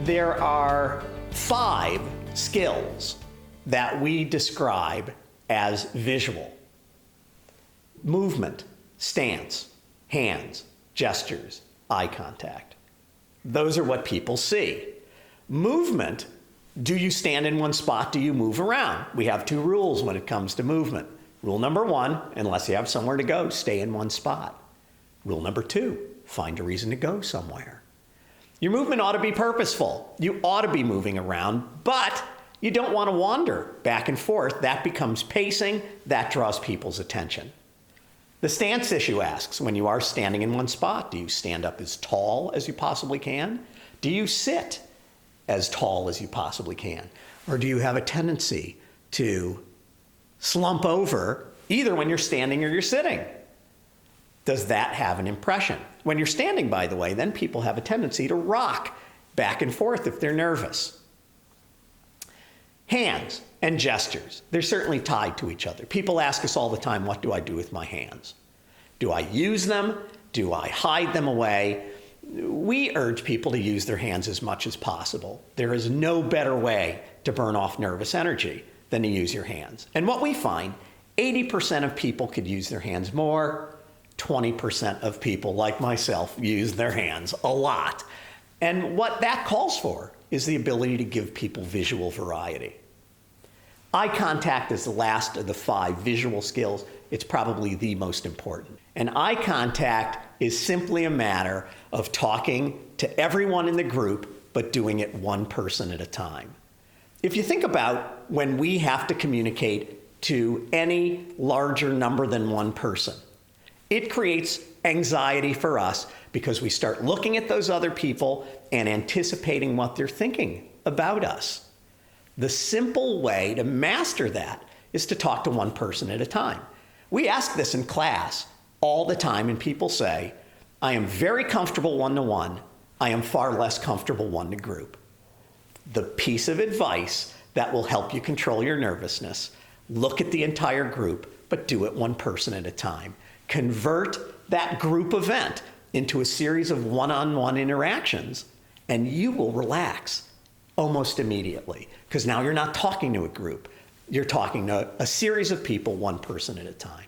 There are 5 skills that we describe as visual. Movement, stance, hands, gestures, eye contact. Those are what people see. Movement, do you stand in one spot? Do you move around? We have 2 rules when it comes to movement. Rule number 1, unless you have somewhere to go, stay in one spot. Rule number 2, find a reason to go somewhere. Your movement ought to be purposeful. You ought to be moving around, but you don't want to wander back and forth. That becomes pacing. That draws people's attention. The stance issue asks, when you are standing in one spot, do you stand up as tall as you possibly can? Do you sit as tall as you possibly can? Or do you have a tendency to slump over either when you're standing or you're sitting? Does that have an impression? When you're standing, by the way, then people have a tendency to rock back and forth if they're nervous. Hands and gestures, they're certainly tied to each other. People ask us all the time, what do I do with my hands? Do I use them? Do I hide them away? We urge people to use their hands as much as possible. There is no better way to burn off nervous energy than to use your hands. And what we find, 80% of people could use their hands more. 20% of people, like myself, use their hands a lot. And what that calls for is the ability to give people visual variety. Eye contact is the last of the 5 visual skills. It's probably the most important. And eye contact is simply a matter of talking to everyone in the group, but doing it one person at a time. If you think about when we have to communicate to any larger number than one person, it creates anxiety for us because we start looking at those other people and anticipating what they're thinking about us. The simple way to master that is to talk to one person at a time. We ask this in class all the time, and people say, I am very comfortable one-to-one. I am far less comfortable one-to-group. The piece of advice that will help you control your nervousness, look at the entire group, but do it one person at a time. Convert that group event into a series of one-on-one interactions, and you will relax almost immediately, because now you're not talking to a group. You're talking to a series of people, one person at a time.